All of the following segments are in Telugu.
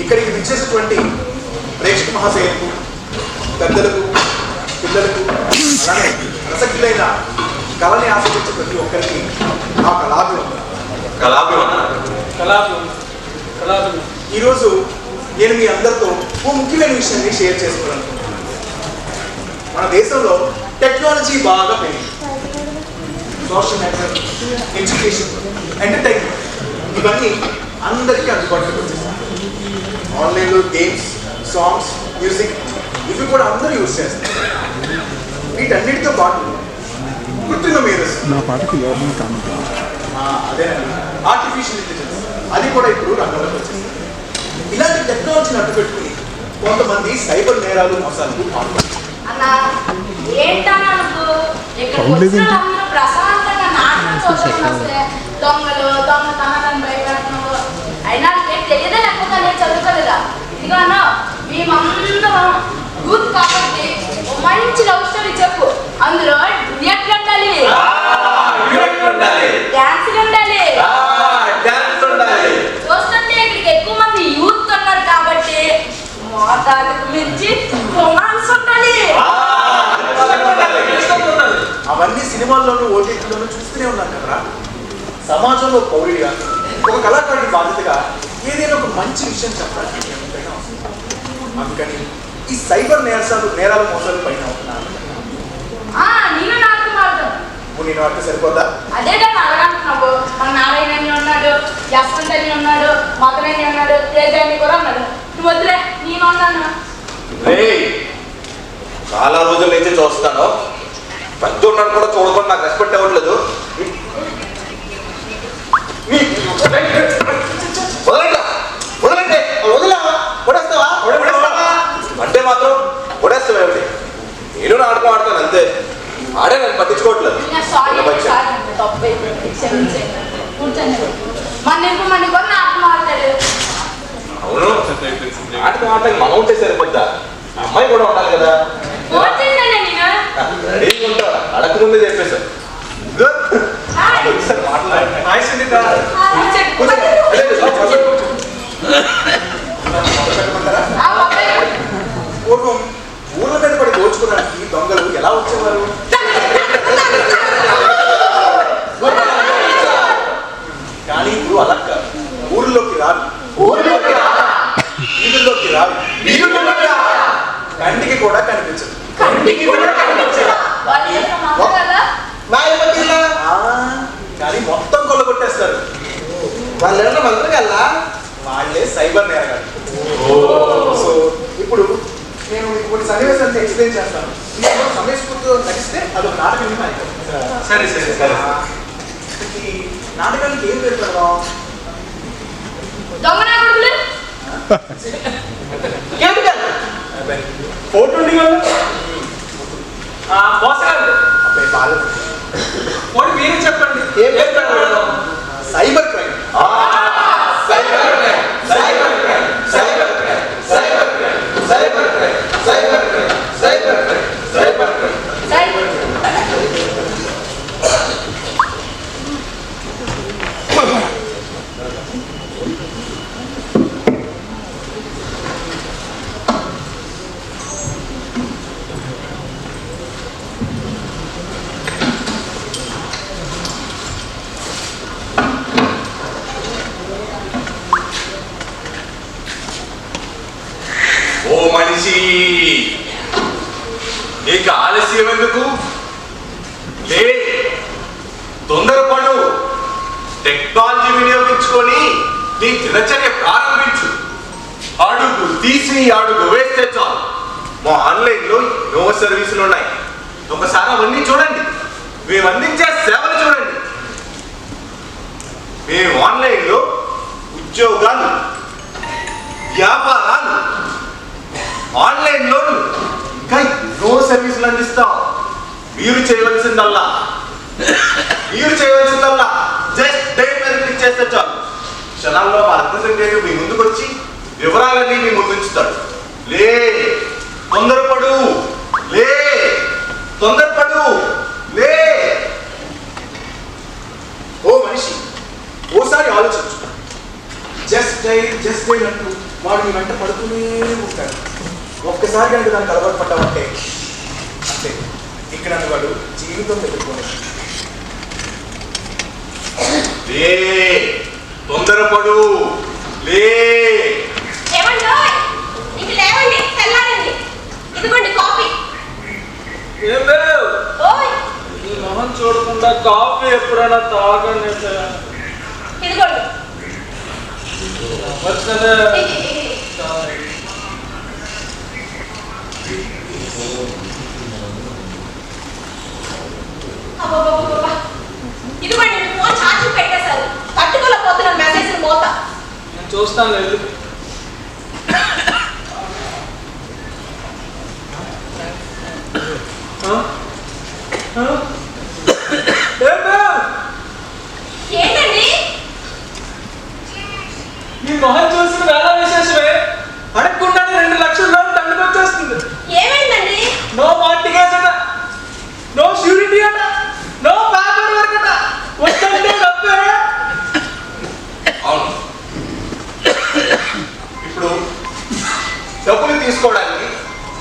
ఇక్కడికి విచ్చేసినటువంటి ప్రేక్షక మహాశయులకు, పెద్దలకు, పిల్లలకు, అలానే ప్రసక్తులైన కళని ఆస్వాదించే ప్రతి ఒక్కరికి ఆ కళాభివందనం. ఈరోజు నేను మీ అందరితో ఓ ముఖ్యమైన విషయాన్ని షేర్ చేసుకోవాలనుకుంటున్నాను. మన దేశంలో టెక్నాలజీ బాగా పెరిగింది. సోషల్ నెట్వర్క్, ఎడ్యుకేషన్, ఎంటర్టైన్మెంట్ ఇవన్నీ అందరికీ అందుబాటులోకి వచ్చేసాయి. ఆన్లైన్లో గేమ్స్, సాంగ్స్, మ్యూజిక్ ఇవి కూడా అందరూ యూజ్ చేస్తారు. వీటన్నిటితో పాటు కృత్రిమ మేధస్సు, అదేనండి ఆర్టిఫిషియల్ ఇంటెలిజెన్స్, అది కూడా ఇప్పుడు రంగంలోకి వచ్చేసింది. ఇలాంటి టెక్నాలజీని అడ్డు పెట్టుకుని కొంతమంది సైబర్ నేరాలు, మోసాలకు పాల్పడుతున్నారు. దొంగలు దొంగతనాలను భయపెడుతున్నావు అయినా తెలియదే లేకపోతే నేను చదువుకోలేదా? ఇదిగోనో మేమందరం యూత్ కాబట్టి మంచి లవ్ స్టోరీ చెప్పు. అందులో డ్యూయెట్లు ఉండాలి, డాన్సులు ఉండాలి. చూస్తుంటే ఇక్కడికి ఎక్కువ మంది యూత్ ఉన్నారు కాబట్టి మోతాదుకు మించి రొమాన్స్ ఉండాలి. అవన్నీ సినిమాల్లోనూ, ఓటీటీలోనూ చూస్తూనే ఉన్నాం కదా. సమాజంలో పౌరుడిగా, ఒక కళాకారుడి బాధ్యతగా ఏదైనా ఒక మంచి విషయం చెప్పడానికి ఎంతైనా అవసరం. అందుకని ఈ సైబర్ నేరాలు మోసాలు పైన నేను నాటకం ఆడతాను. నేను ఆడితే సరిపోదా? అదేగా అలాగంటున్నావు. మన నారాయణ ఉన్నాడు, యశ్వంత్ అని ఉన్నాడు, మధురని ఉన్నాడు, తేజ అని కూడా ఉన్నాడు. నువ్వు వద్దులే, నేను ఉన్నాను. చాలా రోజుల నుంచి చూస్తాను, పెద్ద ఉన్నాడు కూడా చూడకుండా నాకు రెస్పెక్ట్ అవ్వట్లేదు. అంటే మాత్రం కొడేస్తావేమిటి? నేను నాటకం ఆడతాను అంతే, ఆడే నన్ను పట్టించుకోవట్లేదు. అవును, నాటకం ఆడటానికి మనం ఉంటే సరిపోద్దా? అమ్మాయి కూడా ఉండాలి కదా. రెడీగా ఉంటా, అడగక ముందే చెప్పేశారు. పూర్వం ఊర్ల మీద పడి దోచుకోవడానికి దొంగలు ఎలా వచ్చేవారు? కానీ ఇప్పుడు అలా కాదు. ఊర్లోకి రాదు, వీధుల్లోకి రాదు, కంటికి కూడా కనిపించదు. కానీ మొత్తం కొల్లగొట్టేస్తారు. వాళ్ళ మంత్రగల్లా వాళ్ళే సైబర్ నేరగాళ్ళు. సో ఇప్పుడు నేను కొన్ని సన్నివేశాలను ఎక్స్ప్లెయిన్ చేస్తాను. మీరు సమయస్ఫూర్తితో నడిస్తే అదొక నాటకం. సరే సరే సరే. ఈ నాటకానికి ఏం పేరు పెడదాం? ఫోటో అబ్బాయి బాగా మీరే చెప్పండి. Cyber crime. ఓ మనిషి, నీకు ఆలస్యం ఎందుకు? లే, తొందరపడు. టెక్నాలజీ వినియోగించుకొని నీ దినచర్య ప్రారంభించు. అడుగు తీసి అడుగు వేస్తే చాలు. మా ఆన్లైన్లో ఎన్నో సర్వీసులు ఉన్నాయి. ఒకసారి అవన్నీ చూడండి. మేము అందించే సేవలు చూడండి. మేము ఆన్లైన్లో ఉద్యోగాలు, వ్యాపారాలు, ఆన్లైన్ లోన్ ఇంకా ఎన్నో సర్వీసులు అందిస్తాం. మీరు చేయవలసిందల్లా జస్ట్ డైల్ మీద క్లిక్ చేస్తే చాలు. క్షణాల్లో మా రిప్రజెంటేటివ్ మీ ముందుకు వచ్చి వివరాలన్నీ మీ ముందు ఉంచుతాడు. లే, తొందరపడు. లే. ఓ మనిషి, ఓసారి ఆలోచించు. జస్ట్ డైల్ అంటూ వాడు నీ వెంట పడుతూనే ఉంటాడు. ఒక్కసారి కనుక దాన్ని అలవాటు పడ్డామంటే అంతే, ఇక్కడ వాడు జీవితం ఎదుర్కోలేదు. లే, తొందరపడు, లే. లేవండి, తెల్లారండి. ఇదిగోండి కాఫీ. ఏం లేవు. ఈ మొహం చూడకుండా కాఫీ ఎప్పుడైనా తాగండి. ఇదిగోండి. వచ్చినదే. ఇదిగోండి, ఫోన్ ఛార్జింగ్ పెట్టేశారు. తట్టుకోలేకపోతున్నాను మెసేజ్ మోత. నేను చూస్తాను వెళ్ళు. ఏంటండి ఈ మొహం చూసిన వేళ విశేషమే. అడగకుండానే 2 లక్షల లోన్ దండకు వచ్చేస్తుంది. ఏమైందండి? నో మార్టిగేజ్ అట, నో ష్యూరిటీ అట, నో పేపర్ వర్క్ అట. వస్తుంటే డబ్బే. అవును, ఇప్పుడు డబ్బులు తీసుకోవడానికి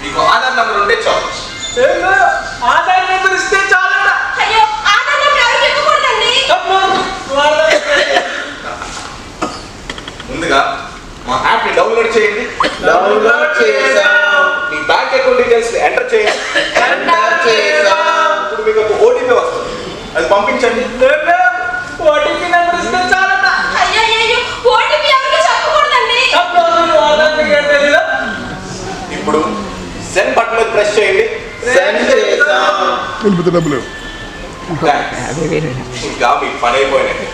మీకు ఆధార్ నెంబర్ ఉంటే చాలు. ఆదాయం నెంబర్ ఇస్తే చాలట. అయ్యో, ఆధార్ నెంబర్ ఎవరికి ఇవ్వకూడదండి. ముందుగా మా యాప్ ని డౌన్లోడ్ చేయండి. డౌన్లోడ్ చేశాం. మీ బ్యాంక్ అకౌంట్ డీటెయిల్స్ ఎంటర్ చేయండి. ఎంటర్ చేశాం. ఇప్పుడు మీకు ఒక ఓటీపీ వస్తుంది, అది పంపించండి. ఓటీపీ నెంబర్ ఇస్తే చాలట. అయ్యో, ఓటీపీ ఎవరికి చెప్పకూడదండి. ఇప్పుడు సెండ్ బటన్ మీద ప్రెస్ చేయండి. సెండ్ చేశాం. డబ్బులు ఇంకా మీ పని అయిపోయినట్టు.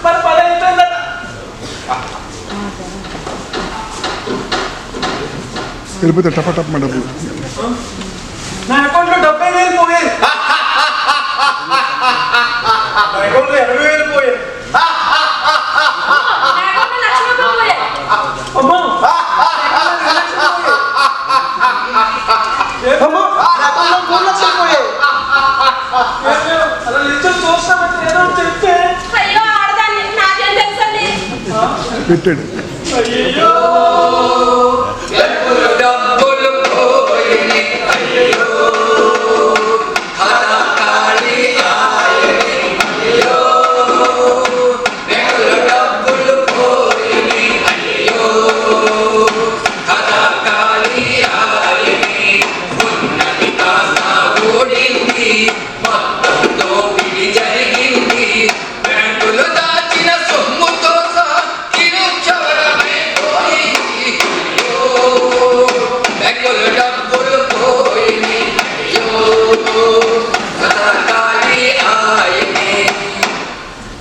మన పని అయిపోయిందట. వెళ్ళిపోతే టపా మా డబ్బులు. నా అకౌంట్ లో 70,000 పోయాయి. నా అకౌంట్ లో 80,000 పోయాయి. నా అకౌంట్లో 1,00,000 రూపాయలు పోయాయి. అమ్మో, అమ్మో, నా అకౌంట్లో 3 లక్షలు పోయాయి. అలా లిస్టు చూస్తామంటే ఏదో చెప్తే. అయ్యో, ఆడదాన్ని, నాకేం తెలుసండి. పెట్టాడు. అయ్యో,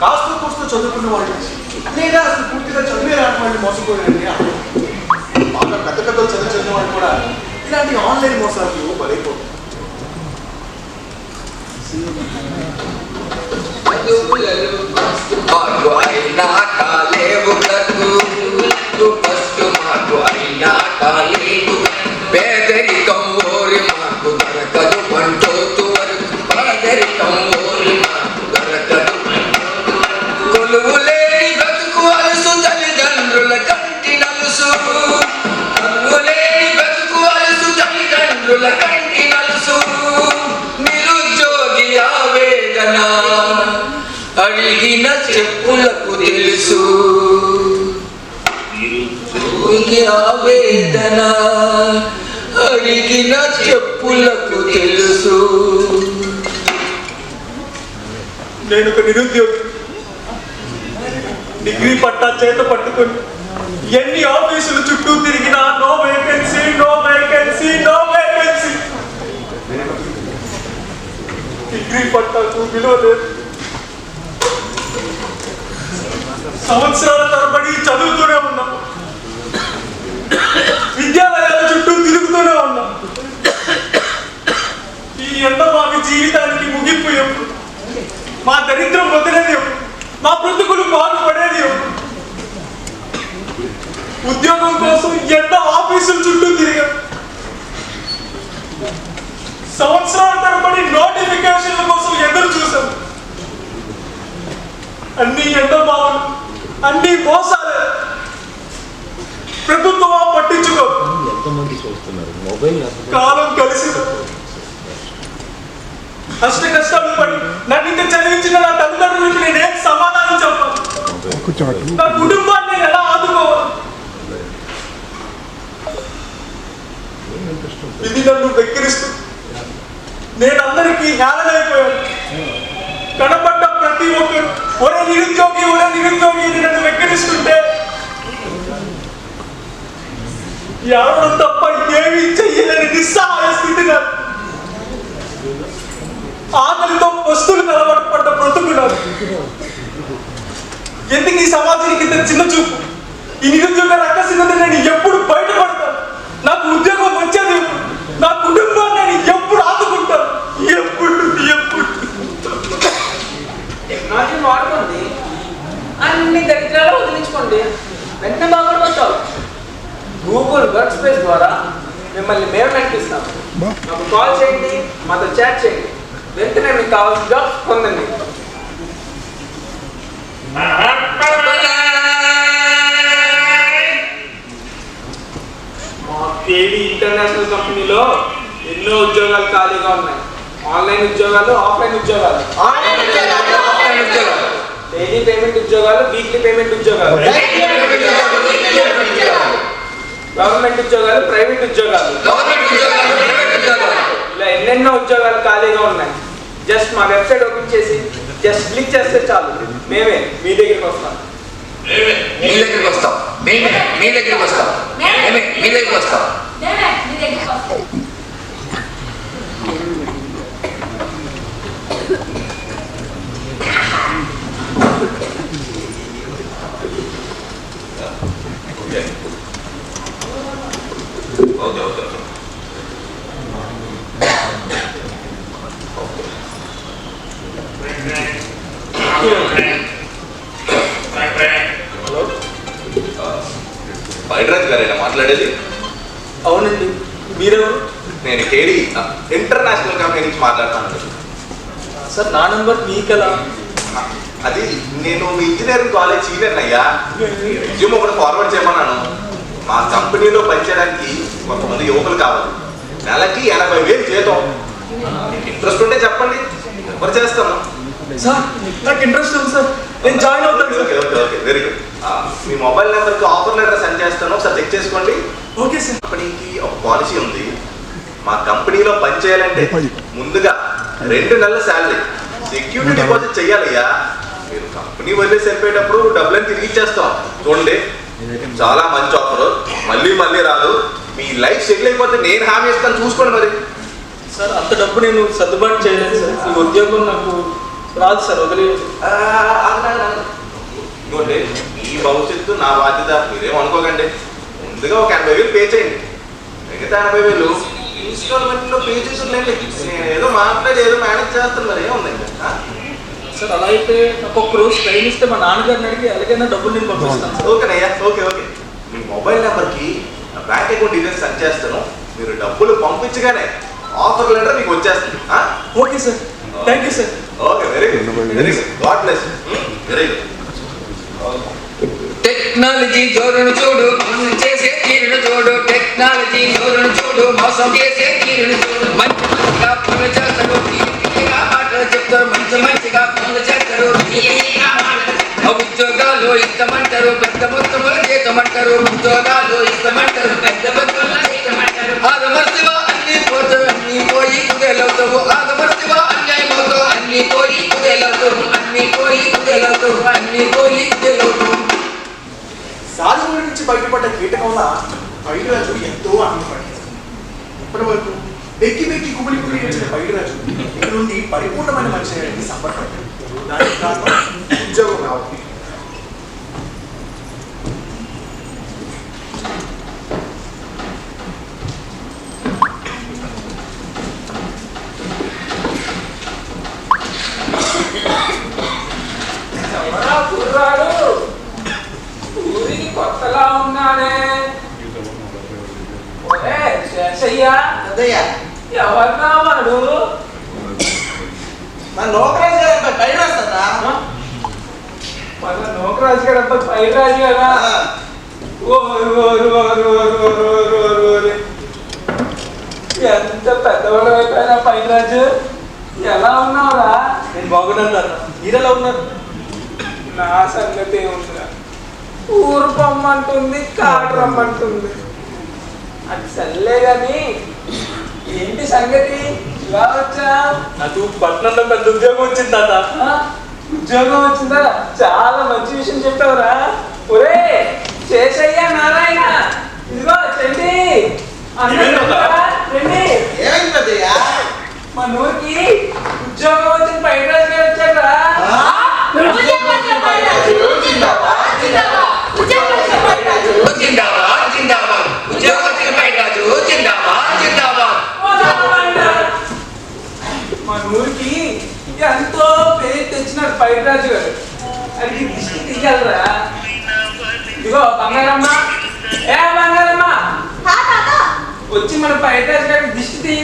కాస్త కూస్తూ చదువుకున్న వాళ్ళు లేదా అసలు పూర్తిగా చదివే రాని వాళ్ళు మోసపోయారండి. బాగా పెద్ద పెద్ద చదివిన వాళ్ళు కూడా ఇలాంటి ఆన్లైన్ మోసాలు బలైపోతుంది. పేదరికం ఓరి మాకు దొరకదు పంటోతు వరకు, పేదరికం ఓరి మాకు దొరకదు. కొలువులేని బ్రతుకు అలుసు తల్లిదండ్రుల కంటి నలుసు, కొలువులేని బ్రతుకు అలుసు తల్లిదండ్రుల కంటి నలుసు. నిరుద్యోగి ఆవేదన అడిగిన చెప్పులకు తెలుసు, నిరుద్యోగి ఆవేదన అడిగిన చెప్పులకు తెలుసు. నేను ఒక నిరుద్యోగి. డిగ్రీ పట్టా చేత పట్టుకొని ఎన్ని ఆఫీసులు చుట్టూ తిరిగినా no vacancy, no vacancy, no vacancy. Degree పట్టాకు విలువ లేదు. సంవత్సరాల తరబడి చదువుతూనే ఉన్నాం, విద్యాలయాల చుట్టూ తిరుగుతూనే ఉన్నాం. ఈ ఎండ మాకు జీవితానికి ముగింపు ఎప్పుడు? మా దరిద్రం వదిలేది ఎప్పుడు? మా బ్రతుకులు బాగుపడేది ఎప్పుడు? ఉద్యోగం కోసం ఎన్నో ఆఫీసుల చుట్టూ తిరిగాం. సంవత్సరాల తరబడి నోటిఫికేషన్ల కోసం ఎదురు చూసాం. అన్ని ఎండమావులు, అన్ని మోసాలే. ప్రభుత్వమా పట్టించుకో. కాలం కలిసి కష్ట కష్టాలు పడి నన్ను ఇంత చదివించిన నా తల్లిదండ్రులకి నేనేం సమాధానం చెప్పాను? నా కుటుంబాన్ని నేను ఎలా ఆదుకోవాలి? ఇది నన్ను వెక్కిరిస్తూ నేను అందరికీ హేళనైపోయాను. కనపడ్డ ప్రతి ఒక్కరు ఒరే నిరుద్యోగి అని నన్ను వెక్కిరిస్తుంటే ఎవరు తప్ప ఏమీ చెయ్యలేని నిస్సహాయ స్థితి నాకు. ఆకలితో వస్తువులు కలవడపడ్డ బ్రతుకున్నారు. ఎందుకు ఈ సమాజానికి ఇంత చిన్న చూపు? ఈ నిరుద్యోగ రక్కసినది నేను ఎప్పుడు బయటపడతాను? నాకు ఉద్యోగం వచ్చేది ఎప్పుడు? నా కుటుంబాన్ని నేను ఎప్పుడు ఆదుకుంటాను? ఎప్పుడు టెక్నాలజీ వాడుకోండి, అన్ని దరిద్రాలు వదిలించుకోండి, వెంటనే బాగుపడతావు. గూగుల్ వర్క్ స్పేస్ ద్వారా మిమ్మల్ని మేము నడిపిస్తాం. మాకు కాల్ చేయండి, మాతో చాట్ చేయండి, వెంటనే మీకు కావాల్సిన జాబ్స్ పొందండి. మా కేడీ ఇంటర్నేషనల్ కంపెనీలో ఎన్నో ఉద్యోగాలు ఖాళీగా ఉన్నాయి. ఆన్లైన్ ఉద్యోగాలు, ఆఫ్లైన్ ఉద్యోగాలు, డైలీ పేమెంట్ ఉద్యోగాలు, వీక్లీ పేమెంట్ ఉద్యోగాలు, గవర్నమెంట్ ఉద్యోగాలు, ప్రైవేట్ ఉద్యోగాలు, ఇలా ఎన్నెన్నో ఉద్యోగాలు ఖాళీగా ఉన్నాయి. జస్ట్ మా వెబ్సైట్ ఓపెన్ చేసి జస్ట్ క్లిక్ చేస్తే చాలు, మేమే మీ దగ్గరికి వస్తాం. మీ దగ్గరికి వస్తాం. బైడ్రాజ్ గారేనా మాట్లాడేది? అవునండి, మీరెవరు? నేను కేడీ ఇంటర్నేషనల్ కంపెనీ నుంచి మాట్లాడుతాను సార్. నా నంబర్ మీకెలా? అది నేను మీ ఇంజనీరింగ్ కాలేజ్ సీనియర్ అయ్యా. రెజ్యూమ్ ఒకటి ఫార్వర్డ్ చేయమన్నాను. మా కంపెనీలో పనిచేయడానికి కొంతమంది యువకులు కావాలి. నెలకి 80,000 జీతం. ఇంట్రెస్ట్ ఉంటే చెప్పండి, ఎవరు చేస్తాను. సార్ నాకు ఇంట్రెస్ట్ ఉంది సార్, నేను జాయిన్ అవుతాను. Okay okay okay, very good. మీ మొబైల్ నెంబర్కి ఆఫర్ లెటర్ సెండ్ చేస్తాను, ఒకసారి చెక్ చేసుకోండి. Okay sir. కంపెనీకి ఒక పాలసీ ఉంది. మా కంపెనీలో పనిచేయాలంటే ముందుగా 2 నెలల శాలరీ సెక్యూరిటీ డిపాజిట్ చెయ్యాలయ్యా. మీరు కంపెనీ వదిలేసి వెళ్ళిపోయేటప్పుడు డబ్బులని తిరిగి ఇచ్చేస్తాం. చూడండి, చాలా మంచి ఆఫర్, మళ్ళీ రాదు. మీ లైఫ్ సెటిల్ అయిపోతే నేను హామీ ఇస్తాను, చూసుకోండి మరి. సార్ అంత డబ్బు నేను సర్దుబాటు చేయలేదు సార్. ఈ ఉద్యోగం నాకు రాదు సార్, వదిలేదు. ఇంకోటి, మీ భవిష్యత్తు నా బాధ్యత, మీరేం అనుకోకండి. ముందుగా ఒక 80,000 పే చేయండి. మిగతా 80,000 ఇన్స్టాల్మెంట్లో పే చేసేలేండి. నేను ఏదో మాట్లాడి ఏదో మేనేజ్ చేస్తాను, మరి ఏముందండి. సార్ అలా అయితే నాకు ఒక్క రోజు టైం ఇస్తే మా నాన్నగారిని అడిగి ఎలాగైనా డబ్బులు నేను పంపిస్తాను సార్. ఓకేనయ్యా, ఓకే. మీ మొబైల్ నెంబర్కి బ్యాంక్ అకౌంట్ డీటెయిల్స్ సెండ్ చేస్తాను. మీరు డబ్బులు పంపించగానే ఆఫర్ లెటర్ మీకు వచ్చేస్తుంది. Okay sir, thank you sir. Okay, very good. God bless. Very good. Technology జోరును చూడు, మోసం చేసే తీరును చూడు. టెక్నాలజీ జోరును చూడు, మోసం చేసే తీరును చూడు. మంచిగా పనులు చేస్తారు, మాటలు చెప్తారు. మంచిగా పనులు చేస్తారు, ఉద్యోగాలు ఇస్తామంటారు, పెద్ద మొత్తంలో జీతమంటారు. ఉద్యోగాలు ఇస్తామంటారు, పెద్ద మొత్తంలో జీతమంటారు. ఆగమర్తివా అన్ని పోతావు, అన్ని పోయి కుదేలవుతావు. ఆగమర్తివా అన్యాయం అవుతావు, అన్ని పోయి కుదేలవుతావు. అన్ని పోయి కుదేలవుతావు, అన్ని పోయి కుదేలవుతావు. సాధువుల నుంచి బయటపడ్డ కీటకంలా పైడిరాజు ఎంతో ఆనందపడింది. ఇప్పటి వరకు వెక్కి కుమిలి వచ్చిన పైడిరాజు ఇక నుండి పరిపూర్ణమైన మనిషి అయ్యడానికి సంబరపడ్డాడు. దానికి కారణం ఉద్యోగం రావాలి. ఊరికి కొత్తలా ఉన్నానే. ఎవరినా వాడు? మన నోకరాజు గారు పైడిరాజు మన నోకరాజు గారు అబ్బాయి పైరాజు కదా. ఎంత పెద్దవాడు అయిపోయినా పైన రాజు ఎలా ఉన్నావురా? నేను బాగున్నాను. మీరెలా ఉన్నారు? నా సంగతి ఏముందిరా, ఊరు పొమ్మంటుంది, కాడు రమ్మంటుంది. అది సర్లే గాని ఏంటి సంగతి, ఇలా వచ్చా? నాకు పట్టణంలో పెద్ద ఉద్యోగం వచ్చింది తాత. ఉద్యోగం వచ్చిందా? చాలా మంచి విషయం చెప్పావురా. ఒరే శేషయ్య, నారాయణ, ఇదిగో చెండి రండి. మన ఊరికి ఉద్యోగం వచ్చిన పైన వచ్చాడరా. మన ఊరికి ఎంతో పేరు తెచ్చినాడు పైరాజు గారు. అది దిష్టి తీయాలరా. ఇదిగో బంగారమ్మ, ఏ బంగారమ్మ, వచ్చి మన పైరాజు గారికి దిష్టి తీ.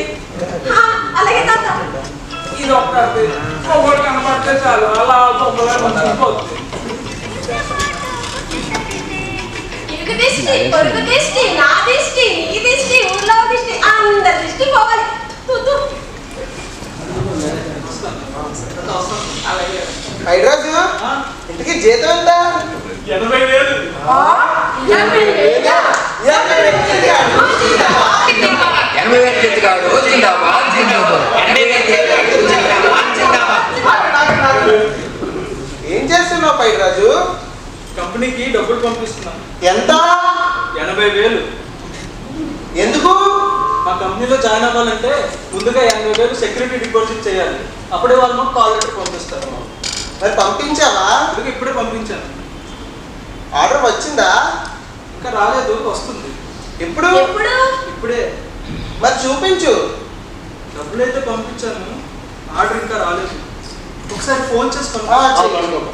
ఇది ఒక్కటి పొగలు కనపడితే చాలు, అలా పొగలు పోతుంది. దిష్టి, పొరుగు దిష్టి, నా దిష్టి, నీ దిష్టి, ఊర్లో దిష్టి, అందరి దిష్టి పోవాలి. హైడ్రాజు ఇంటికి జీతం ఎంత? 80,000. 80,000 ఏం చేస్తున్నావు హైడ్రాజు? కంపెనీకి డబ్బులు పంపిస్తున్నాను. ఎంత? 80,000. ఎందుకు? మా కంపెనీలో జాయిన్ అవ్వాలంటే ముందుగా 80,000 సెక్యూరిటీ డిపాజిట్ చేయాలి. అప్పుడే వాళ్ళు మాకు కాల్ లెటర్ పంపిస్తారు. మరి పంపించావా? ఇప్పుడే పంపించాను. ఆర్డర్ వచ్చిందా? ఇంకా రాలేదు, వస్తుంది. ఎప్పుడు? ఇప్పుడే. మరి చూపించు. డబ్బులైతే పంపించాను, ఆర్డర్ ఇంకా రాలేదు. ఒకసారి ఫోన్ చేసి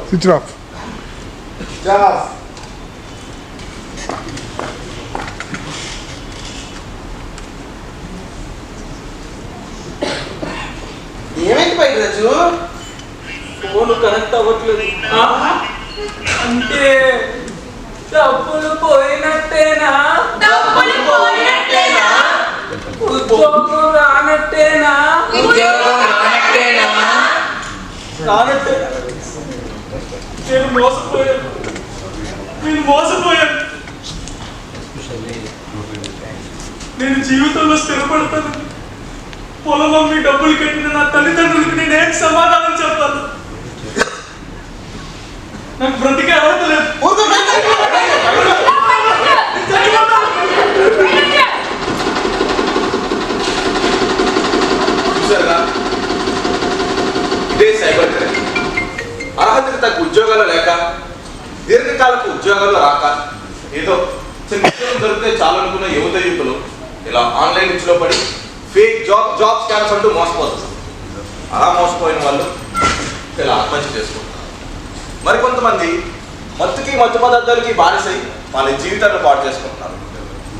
స్విచ్ ఆఫ్. ఏమైంది హైడ్రాజు? ఫోన్ కనెక్ట్ అవ్వట్లేదు. అంటే డబ్బులు పోయినట్టేనా? ఉద్యోగం రానట్టేనా? రానట్టే. నేను మోసపోయాను. నేను జీవితంలో స్థిరపడతాను. పొలం అమ్మి డబ్బులు కట్టిన నా తల్లిదండ్రులకి నేనేం సమాధానం చెప్పాలి? నాకు బ్రతికే అర్హత లేదు. చూసారా, ఇదే సైబర్ క్రైమ్. అర్హతకు తగ్గ ఉద్యోగాలు లేక, దీర్ఘకాలపు ఉద్యోగాలు రాక, ఏదో చిన్న ఉద్యోగం దొరికితే చాలనుకున్న యువత యువకులు ఇలా ఆన్లైన్ ఇచ్చులో పడి ఫేక్ జాబ్ స్కామ్స్ అంటూ మోసపోతుంది. అలా మోసపోయిన వాళ్ళు ఇలా ఆత్మహత్య చేసుకుంటారు. మరికొంతమంది మత్తుకి మత్తు పదార్థాలకి బానిసై వాళ్ళ జీవితాన్ని పాటు చేసుకుంటున్నారు.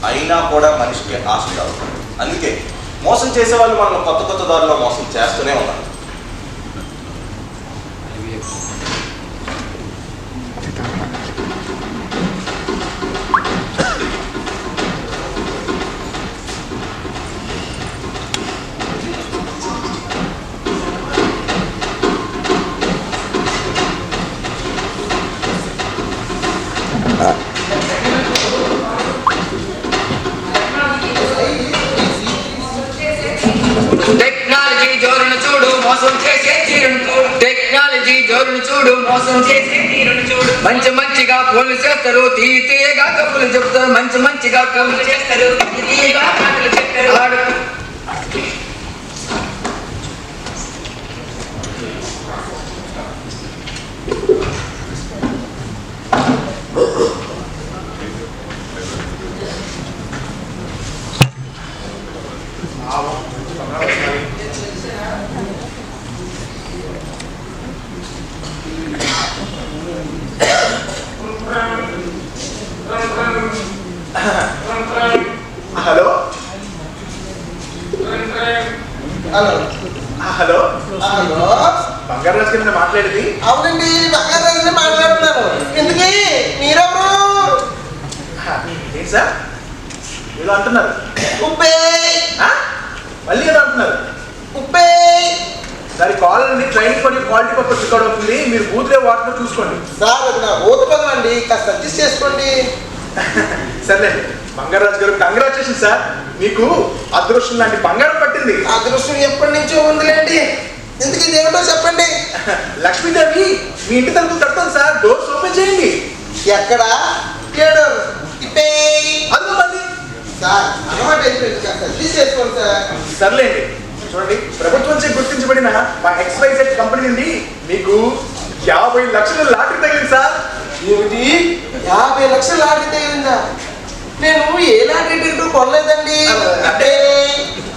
అయినా కూడా మనిషికి ఆశ కాదు. అందుకే మోసం చేసే వాళ్ళు మనం కొత్త దారిలో మోసం చేస్తూనే ఉన్నారు. టెక్నాలజీ జోరును చూడు, మోసం చేసే తీరును చూడు. టెక్నాలజీ జోరును చూడు, మోసం చేసే తీరును చూడు. మంచిగా ఫోన్లు చేస్తారు, తీయగా కబుర్లు చెప్తారు. మంచిగా కబుర్లు చేస్తారు, తీయగా మాటలు చెప్తారు. హలో హలో హలో, బంగారు రాజు కింద మాట్లాడేది. అవునండి, బంగారాజుని మాట్లాడుతున్నాను. ఎందుకు? మీరెవరు? ఏంటి సార్ ఏదో అంటున్నారు ఉప్పే ఆ? మళ్ళీ ఏదో అంటున్నారు ఉప్పే దాని కావాలండి ట్రైన్ కొని క్వాలిటీ పర్పస్ రికార్డ్ అవుతుంది మీరు బూత్లే వాటిలో చూసుకోండి సార్ అది నా ఊతపదం అండి కాస్త అడ్జస్ట్ చేసుకోండి. సర్లేండి బంగారాజు గారు కంగ్రాచులేషన్ సార్ మీకు అదృష్టం లాంటి బంగారం పట్టింది. అదృష్టం ఎప్పటి నుంచో ఉందిలేండి. ఎందుకు ఇది ఏమిటో చెప్పండి. లక్ష్మీదేవి మీ ఇంటి తలుపులు తడుతుంది సార్ డోర్స్ ఓపెన్ చేయండి. ఎక్కడ ఏడు ఇప్పే అందులో మళ్ళీ సార్ అలవాటు అయిపోయింది కాస్త అడ్జస్ట్ చేసుకోండి సార్. సర్లేండి చూడండి ప్రభుత్వంచే గుర్తించబడిన మా XYZ కంపెనీ నుండి మీకు 50 లక్షల లాటరీ తగిలింది సార్. ఏమిటి 50 లక్షల లాటరీ తగిలిందా? నేను ఏ లాటరీ టికెట్ కొనలేదండి.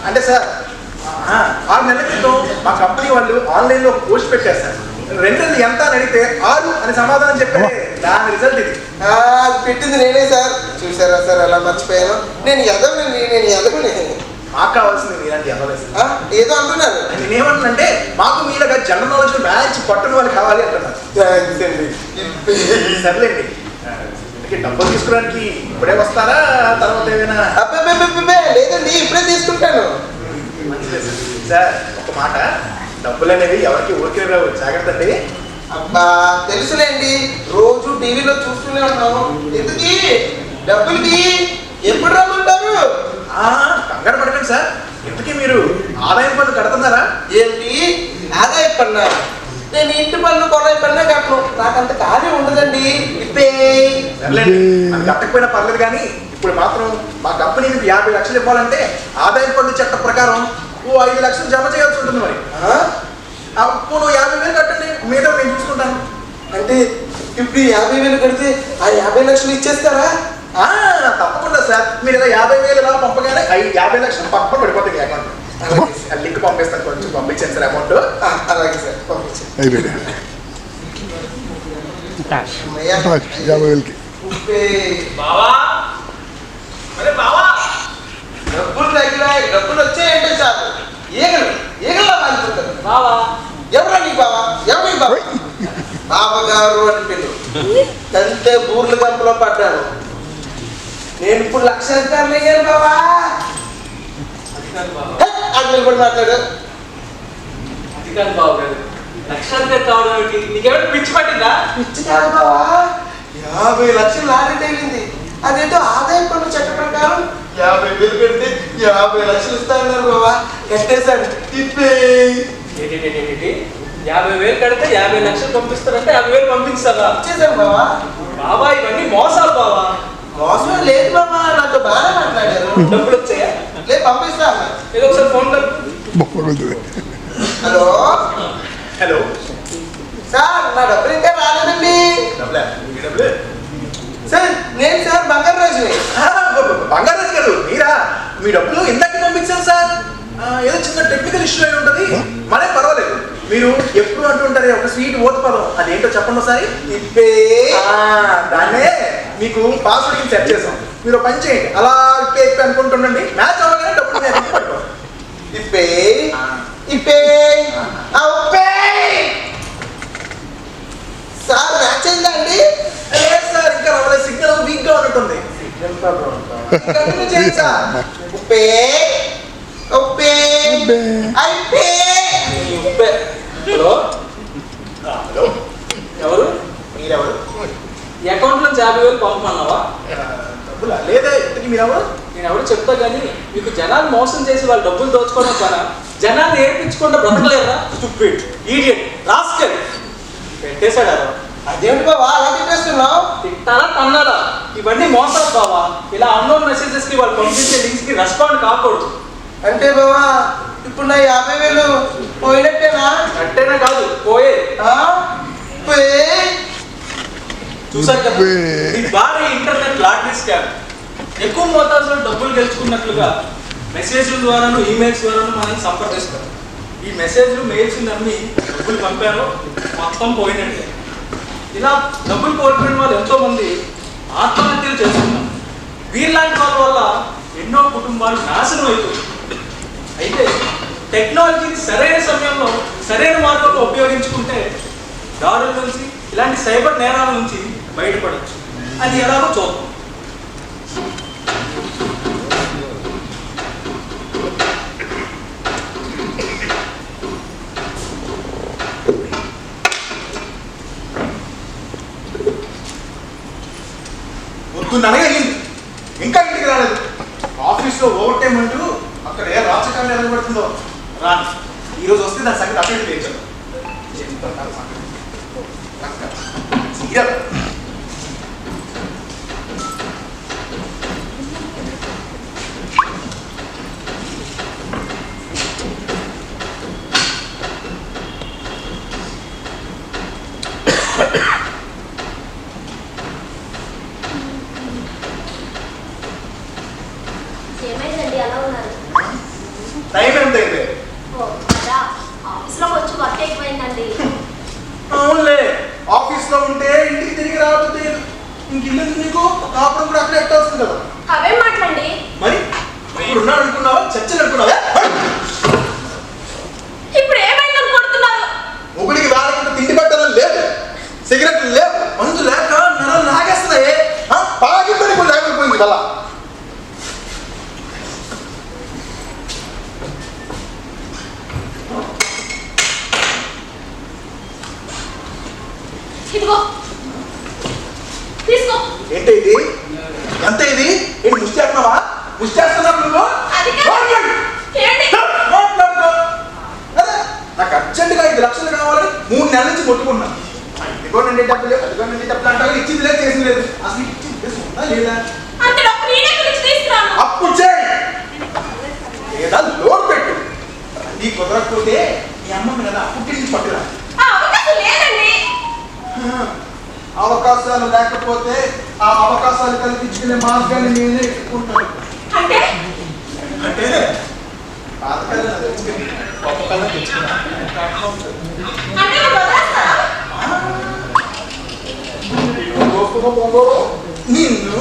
అంటే సార్ 6 నెలల క్రితం మా కంపెనీ వాళ్ళు ఆన్లైన్లో ఒక పోస్ట్ పెట్టారు సార్. 2 నెలలు ఎంత అని అడిగితే 6 అని సమాధానం చెప్పారు. దాని రిజల్ట్ ఇది. అది పెట్టింది నేనే సార్. చూసారా సార్ ఎలా మర్చిపోయాను. నేను ఎదగని మాకు కావాల్సింది మీలాంటి అవ్వలేదు. ఏదో అంటున్నారు. నేనేమంటున్నానంటే మాకు మీలాగా జనరల్ నాలెడ్జ్ మ్యాచ్ పట్టున వాళ్ళు కావాలి అంటున్నారు. సర్లేండి డబ్బులు తీసుకోవడానికి ఇప్పుడే వస్తారా తర్వాత ఏమైనా? లేదండి ఇప్పుడే తీసుకుంటాను. మంచిదే సార్. ఒక మాట డబ్బులు అనేవి ఎవరికి ఊరికే రావు జాగ్రత్త అండి. అబ్బా తెలుసులేండి రోజు టీవీలో చూస్తూనే ఉన్నాము. ఎందుకు డబ్బులకి ఎప్పుడు రమ్మంటారు? కంగారు పడకండి సార్. ఇంతకీ మీరు ఆదాయం పన్ను కడుతున్నారా? ఏంటి ఆదాయ పన్ను? నేను ఇంటి పన్ను కొనాయి పన్ను కట్టను. నాకంత ఖాళీ ఉండదండి. సర్లేండి అది కట్టకపోయినా పర్లేదు కానీ ఇప్పుడు మాత్రం మా కంపెనీ మీకు 50 లక్షలు ఇవ్వాలంటే ఆదాయం పన్ను చట్ట ప్రకారం 5 లక్షలు జమ చేయాల్సి ఉంటుంది. మరి అప్పుడు 50,000 కట్టండి మీతో నేను చూసుకుంటాను. అంటే ఇప్పుడు 50,000 కడితే ఆ 50 లక్షలు ఇచ్చేస్తారా? తప్పకుండా సార్. మీరు ఇలా 50,000 ఇలా పంపగానే 50 లక్షలు పక్కన పడిపోతాయి అకౌంట్. లింక్ పంపిస్తాను కొంచెం పంపించాను సార్ అమౌంట్. అలాగే సార్ పంపించండి. 50,000కి డబ్బులు తగ్గినాయి. డబ్బులు వచ్చాయంటే చాలు ఈగలా మారిపోతారు. బావా ఎవరా నీ బావా? ఎవరి బావా? బావగారు అని పిలు. తంతే బూర్లు గంపలో పడ్డాను. నేను ఇప్పుడు లక్షాధికారులు అయ్యాను బావా. అది కూడా మాట్లాడు. అది కాదు బావ గారు లక్షాధికారి కావడం ఏమిటి? నీకేమైనా పిచ్చి పట్టిందా? పిచ్చి కాదు బావా 50 లక్షలు లారీ తగిలింది. అదేంటో ఆదాయ పన్ను చట్ట ప్రకారం 50,000 పెడితే 50 లక్షలు ఇస్తాను బావా. కట్టేశాను. ఏంటి 50,000 కడితే 50 లక్షలు పంపిస్తారంటే 50,000 పంపిస్తారా? ఇచ్చేసాను బావా. బావా ఇవన్నీ మోసాలు బావా. మోసం లేదు బాబా. నాతో బాగా మాట్లాడారు. డబ్బులు వచ్చాయా? లేదు పంపిస్తా. ఏదో ఒకసారి ఫోన్ కలుపు. హలో హలో సార్ నా డబ్బులు ఇంకా రాలేదండి. డబ్బులే మీ డబ్బులే సార్ నేను సార్ బంగారాజుని. బంగారాజు గారు మీరా? మీ డబ్బులు ఇందాక పంపించాను సార్. ఏదో చిన్న టెక్నికల్ ఇష్యూ అయి ఉంటుంది. మరే పర్వాలేదు. మీరు ఎప్పుడు అంటుంటారే ఒక స్వీట్ ఓత్ పదం అదేంటో చెప్పండి ఒకసారి. దాన్నే మీకు పాస్వర్డ్ సెట్ చేసాం. మీరు పని చేయండి అలా ఇప్పే అనుకుంటుండండి. మ్యాచ్ అవ్వగానే డబ్బులు పట్టుకోండి. సార్ మ్యాచ్ అయిందా అండి? లేదు సార్ ఇంకా రావలేదు. సిగ్నల్ వీక్ గా ఉన్నట్టుంది. కంటిన్యూ చేయండి సార్. హలో హలో ఎవరు? మీరెవరు? ఈ అకౌంట్ నుంచి 50,000 పంపమన్నావా? డబ్బులా? లేదా ఇంతకీ మీరెవరు? నేను ఎవరు చెప్తా కానీ మీకు జనాలు మోసం చేసి వాళ్ళు డబ్బులు దోచుకోవడం కన్నా జనాన్ని ఏర్పించకుండా బ్రతకలేరా? Stupid, idiot, rascal. పెట్టేశాడు అలా. అదేంటి బాబా అలా తిప్పేస్తున్నావు? తిట్టాలా తన్నాలా? ఇవన్నీ మోసాలు బావా. ఇలా అన్నోన్ మెసేజెస్ కి వాళ్ళు పంపించే లింక్స్ కి రెస్పాండ్ కాకూడదు. అంటే బాబా ఇప్పుడు నా 50,000 పోయినట్టేనా? అట్టేనా కాదు పోయే. చూసారు కదా ఈ భారీ ఇంటర్నెట్ లాటరీ స్కామ్. ఎక్కువ మోతాదులో డబ్బులు గెలుచుకున్నట్లుగా మెసేజ్ల ద్వారాను ఈమెయిల్స్ ద్వారాను మనల్ని సంప్రదిస్తారు. ఈ మెసేజ్లు మెయిల్స్ నమ్మి డబ్బులు పంపారు మొత్తం పోయినట్టే. ఇలా డబ్బులు కోల్పోయిన వాళ్ళు ఎంతో మంది ఆత్మహత్యలు చేసుకున్నారు. వీళ్ళలాంటి వాళ్ళ వల్ల ఎన్నో కుటుంబాలు నాశనం అవుతుంది. అయితే టెక్నాలజీని సరైన సమయంలో సరైన మార్గంలో ఉపయోగించుకుంటే దాడుల నుంచి ఇలాంటి సైబర్ నేరాల నుంచి బయటపడవచ్చు. అది ఎలాగో చూద్దాం. పొద్దున్ననగా వెళ్ళింది, ఇంకా ఇంటికి రాలేదు. ఆఫీస్లో ఓవర్ టైం అంటూ అక్కడ ఏ రాజకాన్ని ఎదగబడుతుందో రాని. ఈరోజు వస్తే దాని సంగతి అప్డేట్ చేయించాను. ఏమైందండి అలా ఉన్నారు? టైం ఎంత అయితే ఆఫీస్లో కొంచెం వర్క్ ఎక్కువైందండి. అవునులే, ఆఫీస్లో ఉంటే ఇంటికి తిరిగి రాకపోతే ఇంక ఇల్లు నీకు కాపురం కూడా అక్కడ ఎట్ట వస్తుంది కదా. అవేం మాట్లాడండి. మరి ఇప్పుడు ఉన్నాడు అనుకున్నావా, చచ్చని అనుకున్నావా? ఇప్పుడు ఏమైంది అనుకుంటున్నారు? మొగుడికి వేళకుండా తిండి పెట్టడం లేదు, సిగరెట్లు లేవు, మందు లేక నెలలు లాగేస్తున్నాయి. పాకి పని కూడా లేకపోయింది కదా. ఇదిగో తీసుకో. ఏంటి ఇది? ఎంత ఇది? ఏంటి ముష్టి చేస్తున్నావా? ముష్టి చేస్తున్నావు నువ్వు? అది కాదు. ఏంటి? నాకు అర్జెంటుగా 5 లక్షలు కావాలని 3 నెలల నుంచి కొట్టుకున్నాను. ఇదిగోనండి డబ్బులు, అదిగోనండి డబ్బులు అంటారు, ఇచ్చింది లేదు చేసింది లేదు. అసలు ఇచ్చింది ఉందా లేదా? అంత డబ్బు నేనే గురించి తీసుకురాను. అప్పు చేయి లేదా లోన్ పెట్టు. నీ కుదరకపోతే మీ అమ్మ మీద పుట్టించి పట్టురా. అవకాశం లేదండి. అవకాశాలు లేకపోతే ఆ అవకాశాలు కల్పించుకునే మార్గాన్ని నేనే ఎత్తుకుంటాను. అంటే అంటే పాతకాలం తెచ్చుకుని గొప్ప కాలం తెచ్చుకున్నా. అంటే వదిలేస్తారా? నిన్ను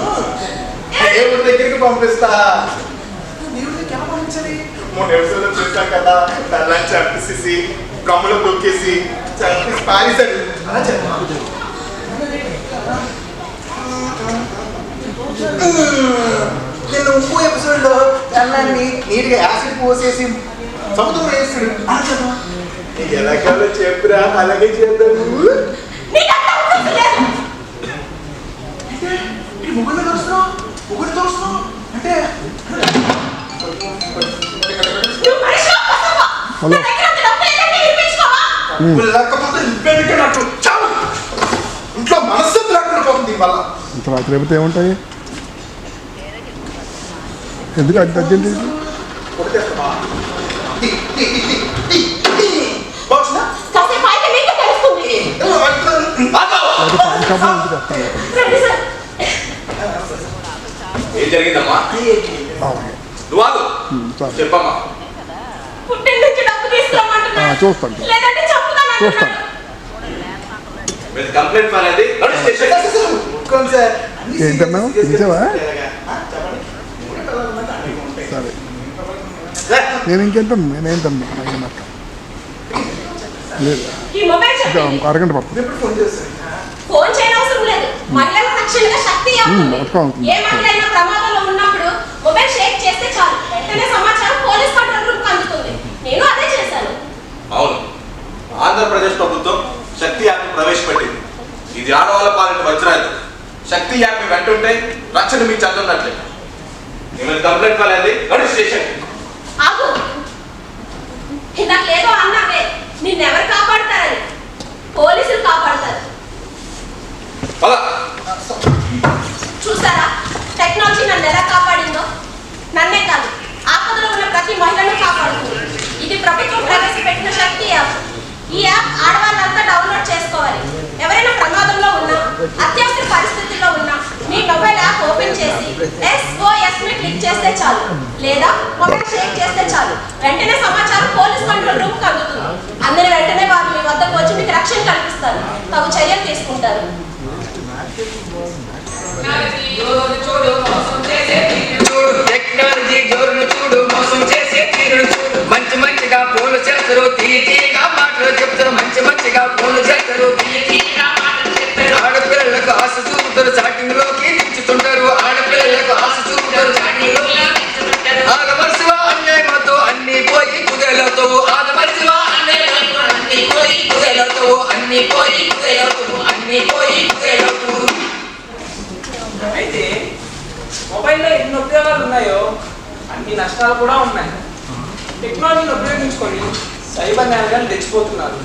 దేవుడి దగ్గరికి పంపిస్తా. దేవుడి దగ్గరికి ఎలా పంపించాలి? 3 నిమిషాలు చూసాం కదా, తల్లని చంపేసేసి గమ్ములో దొక్కేసి చంపేసి పారేశాడు. అలా చెప్పాలి. నేను ఇంకో ఎపిసోడ్లో అన్నాన్ని నీట్గా యాసిడ్ పోసేసి సముద్రం వేస్తాడు. అలా చెప్పా. నీకు ఎలా కావాలో చెప్పురా, అలాగే చేద్దాము. ముగ్గురు తోస్తున్నావు, ముగ్గురు తోస్తున్నావు అంటే లేకపోతే ఇబ్బందిగా నాకు చావు. ఇంట్లో మనస్సు లేకుండా పోతుంది దీనివల్ల. రాత్రి రేపు ఏముంటాయి? ఎందుకు అది తగ్గింది? ఏం జరిగిందమ్మా? చెప్పమ్మా. చూస్తాను చూస్తాను. కంప్లైంట్ ఫైల్ అది ఏంటన్నావు? తెలిసావా? సరే, నేను ఇంకేంటాను, నేనేంటన్నా లేదు, అరగంట పడుతుంది. ఫోన్ చేయనవసరం లేదు. మహిళల రక్షణగా శక్తి ఏ మహిళ ప్రమాదంలో ఉన్నప్పుడు మొబైల్ షేక్ చేస్తే చాలు, వెంటనే సమాచారం పోలీస్ కంట్రోల్ రూమ్ కు అందుతుంది. నేను అదే చేశాను. అవును, ఆంధ్రప్రదేశ్ ప్రభుత్వం శక్తి యాప్ ప్రవేశపెట్టింది. ఇది ఆడవాళ్ళ పాలిట వజ్రాలు. శక్తి యాప్ వెంటుంటే రక్షణ మీకు చదువున్నట్లే. ఏమైనా కంప్లైంట్ కాలేదు, నడు స్టేషన్. ఆగు, ఇందాకేదో అన్నావే, నిన్నెవరు కాపాడతారని. పోలీసులు కాపాడతారు. చూసారా టెక్నాలజీ నన్ను ఎలా కాపాడిందో? నన్నే కాదు, ఆపదలో ఉన్న ప్రతి మహిళను కాపాడుతుంది. ఇది ప్రభుత్వం ప్రవేశపెట్టిన శక్తి యాప్. ఈ యాప్ ఆడవాళ్ళంతా డౌన్లోడ్ చేసుకోవాలి. ఎవరైనా ప్రమాదంలో ఉన్నా, అత్యవసర పరిస్థితుల్లో ఉన్నా మీ మొబైల్ యాప్ ఓపెన్ చేసి SOS ని క్లిక్ చేస్తే చాలు, లేదా మొబైల్ షేక్ చేస్తే చాలు, వెంటనే సమాచారం పోలీస్ కంట్రోల్ రూమ్ కు అందుతుంది. అందరి వెంటనే వారు మీ వద్దకు వచ్చి మీకు రక్షణ కల్పిస్తారు, తగు చర్యలు తీసుకుంటారు. టెక్నాలజీ జోరును చూడు, మోసం చేసే తీరును చూడు. మంచి మంచిగా ఫోన్లు చేస్తారు, తీయగా మాటలు చెప్తారు. మంచి మంచిగా ఫోన్లు చేస్తారు, తీయగా మాటలు చెప్తారు. ఆడపిల్లలకు ఆశ చూపుతారు, చాటింగ్ లోకి దించుతుంటారు. ఆడపిల్లలకు ఆశ చూపుతారు, చాటింగ్ లోకి దించుతుంటారు. ఆగమర్శివ అన్యాయంతో అన్ని పోయి కుదేలవుతావు. ఆగమర్శివ అన్యాయంతో అన్ని పోయి కుదేలవుతావు. అన్ని పోయి కుదేలవుతావు. అన్ని పోయి కుదేలవుతావు. అయితే నష్టాలు కూడా ఉన్నాయి. టెక్నాలజీని ఉపయోగించుకొని సైబర్ నేరగాలు తెచ్చిపోతున్నారు.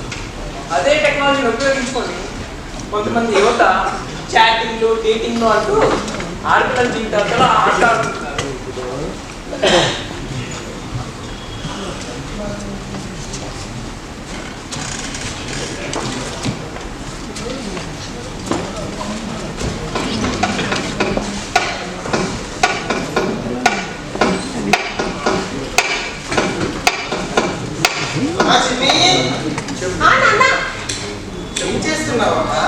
అదే టెక్నాలజీని ఉపయోగించుకొని కొంతమంది యువత చాటింగ్లు డేటింగ్లు అంటూ ఆడపిల్లల జీవితాలతో ఆటలాడుతున్నారు. ఏం చేస్తున్నావమ్మా?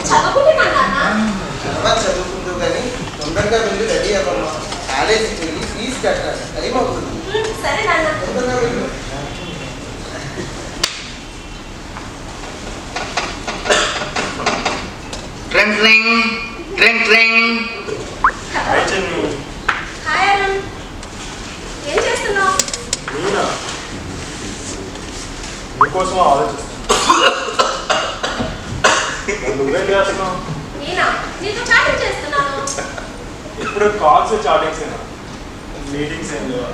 చదువుకుంటూ కానీ తొందరగా వెళ్ళి రెడీ అవ్వమ్మా. కాలేజీకి వెళ్ళి ఫీజు కట్టాలి, టైం అవుతుంది. తొందరగా వెళ్ళు. ట్రింగ్ ట్రింగ్ ట్రింగ్ ట్రింగ్. హాయ్ అరుణ్, ఏం చేస్తున్నావు? నేనా నీకోసం ఆలోచిస్తాను. నువ్వేం చేస్తున్నావు? నేనా నీతో చాటింగ్ చేస్తున్నాను. ఇప్పుడు కాల్స్ చాటింగ్స్ మీటింగ్స్ ఏం లేవా?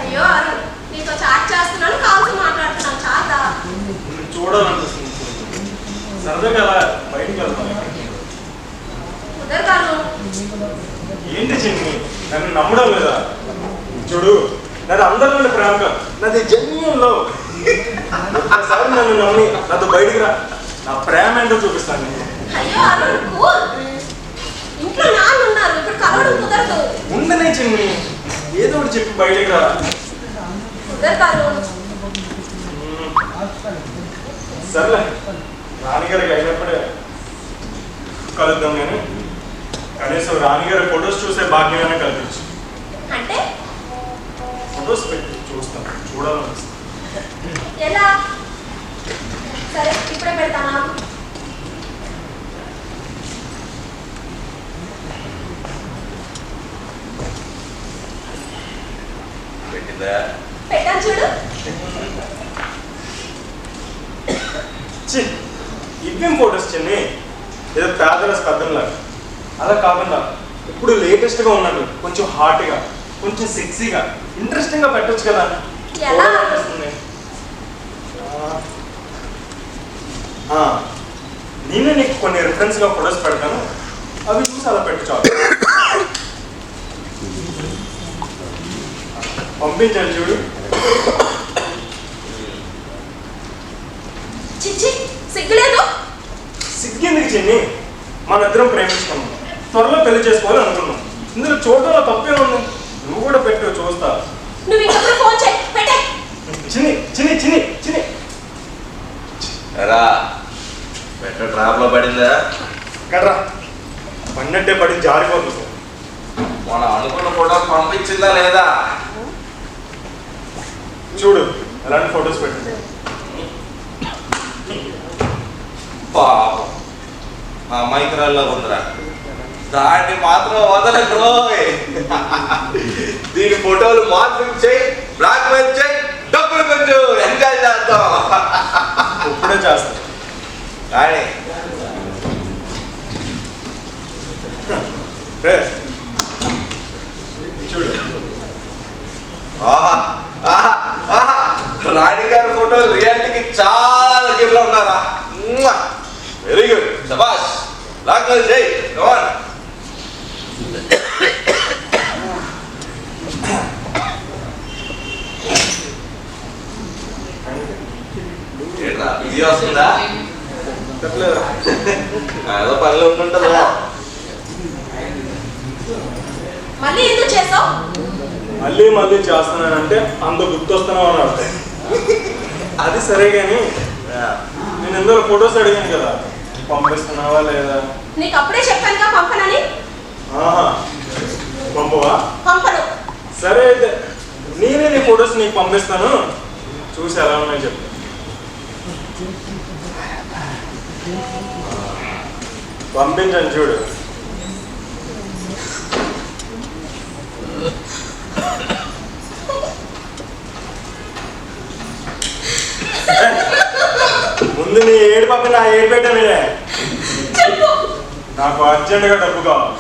అయ్యో అరుణ్, నీతో చాట్ చేస్తున్నాను, కాల్స్ మాట్లాడుతున్నాను. చాలా చూడాలనిపిస్తుంది. సరదాగా అలా బయటికి వెళ్తాను. కుదరగాను. ఏంటి చిన్ని, నన్ను నమ్మడం లేదా? చూడు, నాది అందరి నుండి ప్రేమగా, నాది జెన్యూన్లో. ఒక్కసారి నన్ను నమ్మి నాతో బయటికి రా, నా ప్రేమ ఏంటో చూపిస్తాను నేను. అయ్యో అరుణ్, కూల్. ఇంట్లో నాన్న ఉన్నారు, ఇప్పుడు కలవడం కుదరదు. ఉండనే చిన్ని, ఏదో ఒకటి చెప్పి బయటికి రా. కుదరగాను. సర్లే, రాణిగారికి అయినప్పుడే కలుద్దాం. నేను కనీసం రాణిగారి ఫొటోస్ చూసే భాగ్యమైనా కల్పించు. అంటే ఫొటోస్ పెట్టి చూస్తాను, చూడాలనిపిస్తుంది. ఎలా? సరే, ఇప్పుడే పెడతానా? పెట్టిందా? పెట్టాను చూడు. ఇవేం ఫొటోస్ చిన్ని, ఏదో పేదల స్పందనలాగా. అలా కాకుండా ఇప్పుడు లేటెస్ట్గా ఉన్నట్టు కొంచెం హాట్గా, కొంచెం సెక్సీగా, ఇంట్రెస్టింగ్గా పెట్టచ్చు కదా. ఎలా? నేనే నీకు కొన్ని రిఫరెన్స్గా ఫొటోస్ పెడతాను, అవి చూసి అలా పెట్టు చాలు. పంపించాను చూడు. చిచ్చి, సిగ్గులేదు. సిగ్గెందుకు చిన్ని, మన ఇద్దరం ప్రేమించుకున్నాం, త్వరలో పెళ్లి చేసుకోవాలి అనుకున్నాం. ఇందులో చూడటంలో తప్పే ఉంది. నువ్వు కూడా పెట్టు, చూస్తా. నువ్వు ఇంకొకరు ఫోన్ చేయి, పెట్టే. చిన్ని చిన్ని చిన్ని చిన్ని రా, పెట్ట ట్రాప్ లో పడిందా? కర్రా, పన్నట్టే పడి జారిపోతుంది. మనం అనుకున్న ఫోటో పంపించిందా లేదా? చూడు, ఎలాంటి ఫొటోస్ పెట్టింది. పాపం, మా అమ్మాయికురాల్లో ఉందిరా, దాన్ని మాత్రం వదలకు. దీని ఫోటోలు మార్పింగ్ చేయి, బ్లాక్ మెయిల్ చేయి, డబ్బులు పెంచు, ఎంజాయ్ చేద్దాం. ఇప్పుడే చేస్తా. కానీ చూడు, ఆహా ఆహా ఆహా, రాణి గారి ఫోటోలు రియాలిటీకి చాలా దగ్గరలో ఉన్నారా. వెరీ గుడ్, శబాష్. బ్లాక్ మెయిల్ చేయి, కమాన్. ఏంట్రా, ఇది వస్తుందా? ఏదో పనిలో ఉంటుందా? మళ్ళీ ఎందుకు చేసావు? మళ్ళీ మళ్ళీ చేస్తున్నానంటే అంత గుర్తొస్తున్నావు అని అర్థం. అది సరే కానీ నేను ఎందులో ఫొటోస్ అడిగాను కదా, పంపిస్తున్నావా లేదా? నీకు అప్పుడే చెప్పానుగా పంపనని. ఆహా, పంపవా? పంపను. సరే అయితే నేనే నీ ఫొటోస్ నీకు పంపిస్తాను, చూసి ఎలా ఉన్నాయో చెప్పు. పంపించాను చూడు. ముందు నీ ఏడు పక్కన నా ఏడు పెట్టానే. నాకు అర్జెంటుగా డబ్బు కావాలి.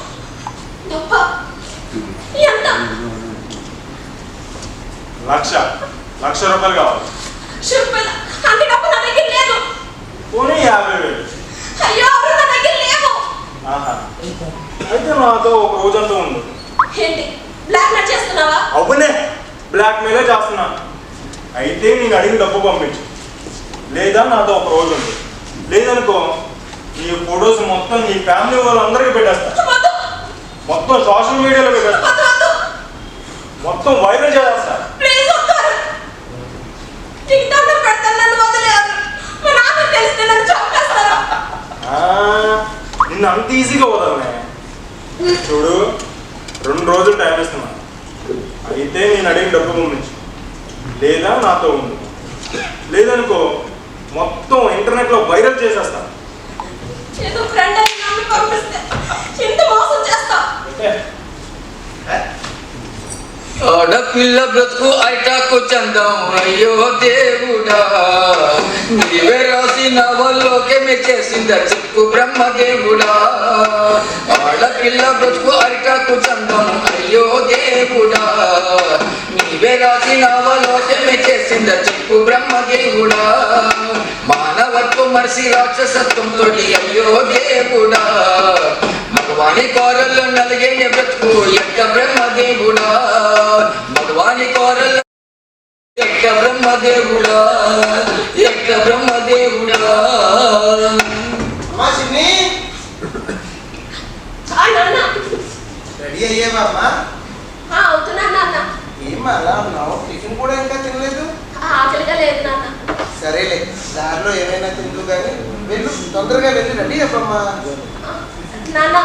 లక్ష రూపాయలు కావాలి. అంత డబ్బు నా దగ్గర లేదు. పోనీ 50,000. అయ్యో అవును నా దగ్గర లేవు. ఆహా, అయితే నాతో ఒక రోజంతా ఉంది. ఏంటి బ్లాక్ మెయిల్ చేస్తున్నావా? అవునే, బ్లాక్ మెయిలే చేస్తున్నాను. అయితే నేను అడిగిన డబ్బు పంపించు, లేదా నాతో ఒక రోజు ఉంది. లేదనుకో నీ ఫొటోస్ మొత్తం నీ ఫ్యామిలీ వాళ్ళందరికీ పెట్టేస్తా, మొత్తం సోషల్ మీడియాలో పెట్టేస్తా, మొత్తం వైరల్ చేస్తా. నిన్ను అంత ఈజీగా వదలనే. చూడు, 2 రోజులు టైం ఇస్తున్నాను. అయితే నేను అడిగిన డబ్బు పంపించు, లేదా నాతో ఉండు. లేదనుకో మొత్తం ఇంటర్నెట్లో వైరల్ చేసేస్తా. ఏదో ఫ్రెండ్ అని నమ్మి పంపిస్తే ఇంత మోసం చేస్తా. ఆడపిల్ల బ్రతుకు ఐటాకు చందం అయ్యో దేవుడా, నీవే రాసిన వల్లోకే మెచ్చేసింద చెప్పు బ్రహ్మదేవుడా. ఆడపిల్ల బ్రతుకు ఐటాకు చందం అయ్యో దేవుడా, నీవే రాసిన వల్లోకే మెచ్చేసింద చెప్పు బ్రహ్మదేవుడా. మానవత్వం మరిసి రాక్షసత్వంతో అయ్యో దేవుడా, మగవాణి కోరల్లో నలిగే బ్రతుకు ఎక్క బ్రహ్మదేవుడా. మగవాణి కోరల్లో ఎక్క బ్రహ్మదేవుడా, ఎక్క బ్రహ్మదేవుడా. అమ్మా చిన్ని, రెడీ అయ్యేవమ్మా? అవుతున్నా నాన్న. ఏమ్మా అలా ఉన్నావు? టిఫిన్ కూడా ఇంకా తినలేదు? ఆకలిగా లేదు నాన్న. సరేలే, దారిలో ఏమైనా తిందు కానీ వెళ్ళు, తొందరగా వెళ్ళి రెడీ అవ్వమ్మా. నాన్న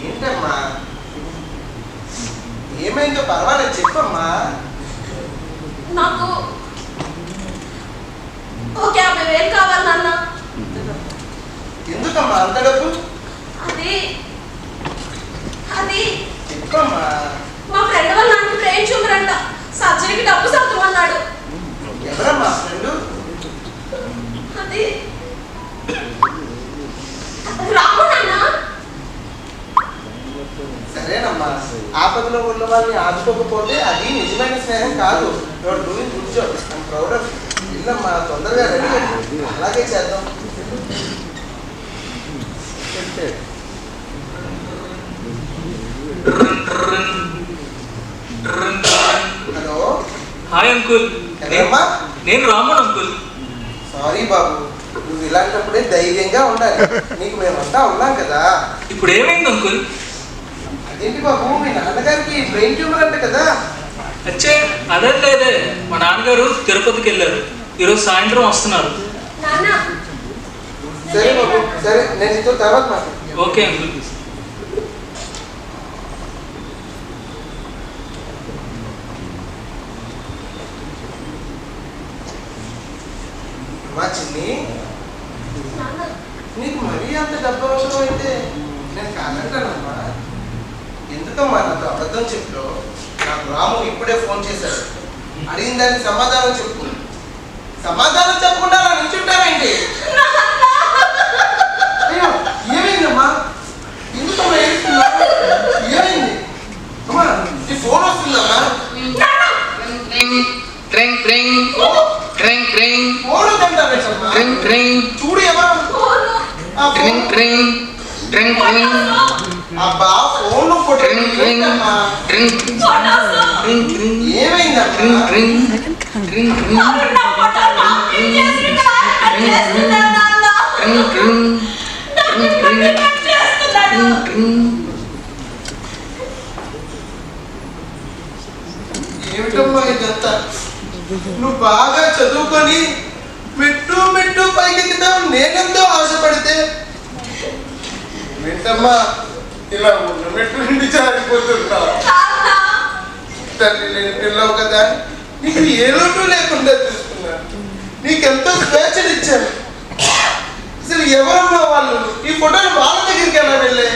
ఏంటమ్మా, ఏమైందో పర్వాలేదు చెప్పమ్మా. నాకు ఒక 50,000 కావాలి నాన్న. ఎందుకమ్మా అంత డబ్బు? అది అది చెప్పమ్మా. మా ఫ్రెండ్ వాళ్ళ నాన్నకి బ్రెయిన్ ట్యూమర్ అంట, సర్జరీకి డబ్బు సర్దుమన్నాడు. ఎవరమ్మా ఫ్రెండ్? అది రాము నాన్న. సరేనమ్మా, ఆపదలో ఉన్న వాళ్ళని ఆదుకోకపోతే అది నిజమైన స్నేహం కాదు. Your doing good job, I'm proud of you. ఇల్లమ్మా, తొందరగా రెడీ అయ్యి అలాగే చేద్దాం. Hello, hi uncle. ఎవరమ్మా? నేను రామన్ అంకుల్. సారీ బాబు, నువ్వు ఇలాంటప్పుడే ధైర్యంగా ఉండాలి. నీకు మేమంతా ఉన్నాం కదా. ఇప్పుడు ఏమైంది అంకుల్? అదేంటి బాబు, మీ నాన్నగారికి బ్రెయిన్ ట్యూమర్ అంట కదా? అచ్చే అదే లేదే, మా నాన్నగారు తిరుపతికి వెళ్ళారు, ఈరోజు సాయంత్రం వస్తున్నారు. నాన్న సరే బాబు, సరే నేను నీతో తర్వాత మాట్లాడతాను. Okay uncle. మా చిన్ని, నాన్న నీకు మరీ అంత డబ్బు అవసరం అయితే నేను కాదంటానమ్మా. ఎందుకమ్మా నాతో అబద్ధం చెప్పు? నాకు రాము ఇప్పుడే ఫోన్ చేశాడు. అడిగిన దానికి సమాధానం చెప్పు. సమాధానం చెప్పకుండా నా నిల్చుంటావేంటి? అయ్యో, ఏమైందమ్మా? ఎందుకమ్మా ఏడుస్తున్నావు? ఏమైంది అమ్మా? నీ ఫోన్ వస్తుందమ్మా? ట్రింగ్ ట్రింగ్ ట్రింగ్ ట్రింగ్ ఫోన్ వద్దంటావేంటమ్మా? ట్రింగ్ ట్రింగ్ చూడు ఎవరు? ఆ ఫోన్. ట్రింగ్ ట్రింగ్ ట్రింగ్ ట్రింగ్ అబ్బా, ఫోన్ ట్రింగ్ ట్రింగ్ కొట్టమ్మా. ట్రింగ్ ట్రింగ్ ట్రింగ్ ఏమైందమ్మా? ట్రింగ్ ట్రింగ్ ట్రింగ్ ట్రింగ్ నా ఫోటో కాపీ చేసి కట్ చేస్తున్నాడు నాన్న. ట్రింగ్ ట్రింగ్ ట్రింగ్ కట్ చేస్తున్నాడు. ట్రింగ్. ఏమిటమ్మా ఇదంతా? నువ్వు బాగా చదువుకొని మెట్టు మెట్టు పైకెత్తుతావు, నేనెంతో ఆశపడితే ఏంటమ్మా ఇలా ఉన్న మెట్టు నుండి జారిపోతున్నావు? తల్లి లేని పిల్లవు కదా, నీకు ఏ లోటు లేకుండా చూసుకున్నాను. నీకెంతో స్వేచ్ఛనిచ్చాను. అసలు ఎవరమ్మా వాళ్ళు? ఈ ఫోటోలు వాళ్ళ దగ్గరికి ఎలా వెళ్ళే?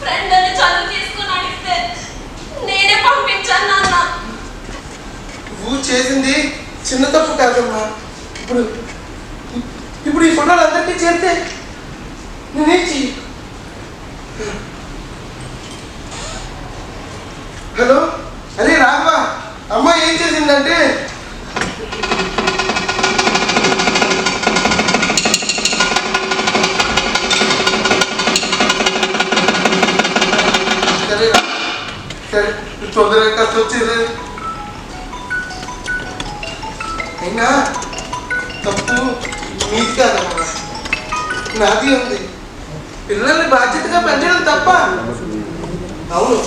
ఫ్రెండ్ అని చదువు తీసుకుని అడిగితే నేనే పంపించాను నాన్న. నువ్వు చేసింది చిన్న తప్పు కాదమ్మా. ఇప్పుడు ఈ ఫోటోలు అందరికీ చేరితే నేనేం చెయ్యి? హలో, అరే రాఘవా, అమ్మ ఏం చేసింది? సరే తొందరగా కాస్త వచ్చేది. అయినా తప్పు మీది కాదమ్మా, నాది ఉంది. పిల్లల్ని బాధ్యతగా పెంచడం తప్ప? అవును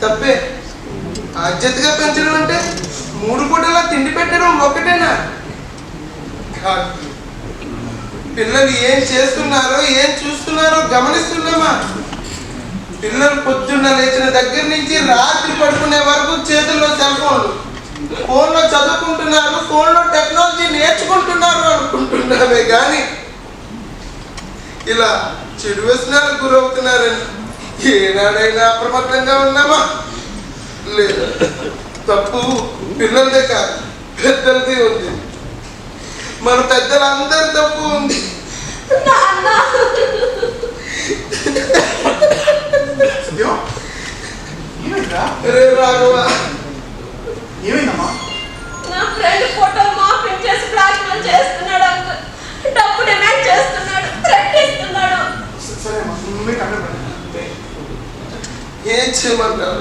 తప్పే. బాధ్యతగా పెంచడం అంటే 3 పూటలా తిండి పెట్టడం ఒకటేనా? కాదు. పిల్లలు ఏం చేస్తున్నారో ఏం చూస్తున్నారో గమనిస్తున్నామా? పిల్లలు పొద్దున్న లేచిన దగ్గర నుంచి రాత్రి పడుకునే వరకు చేతుల్లో సెల్ ఫోన్లు, ఫోన్లో చదువుకుంటున్నారు, ఫోన్లో టెక్నాలజీ నేర్చుకుంటున్నారు అనుకుంటున్నామే కానీ ఇలా చెడు వ్యసనాలకు గురవుతున్నారని ఏనాడైనా అప్రమత్తంగా ఉన్నామా? లేదు. తప్పు పిల్లలదే కాదు, పెద్దలదే ఉంది. మన పెద్దలందరి తప్పు ఉంది. రాఘవ ఏమైందమ్మా? నా ఫ్రెండ్ ఫోటో మార్పింగ్ చేసి బ్లాక్మెయిల్ చేస్తున్నాడు అంకుల్. డబ్బు డిమాండ్ చేస్తున్నాడు, థ్రెట్ ఇస్తున్నాడు. సరే అమ్మా, నువ్వే కంగారు పడకు. ఏం చేయమంటావు?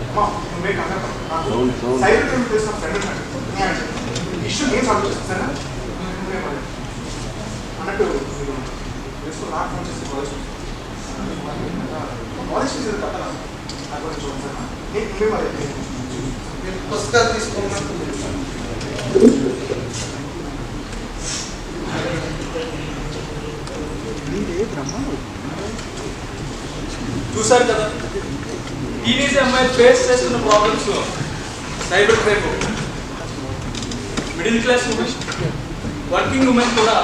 అమ్మా, నువ్వే కంగారు పడకు. సైబర్ క్రైమ్ చేసిన ఫ్రెండ్ ఉన్నాడు, ఇష్యూ నేను సాల్వ్ చేస్తాను. సరేనా? అన్నట్టు నాకు ఫోన్ చేసి కాలేజ్ ఫీజు కట్టాలా? నాకు కొంచెం చూడండి సార్. నువ్వే మరి పుస్తకాలు తీసుకున్నాను. చూసారు కదా, టీనేజ్ అమ్మాయి ఫేస్ చేస్తున్న problems. Cyber crime, middle class women, working women కూడా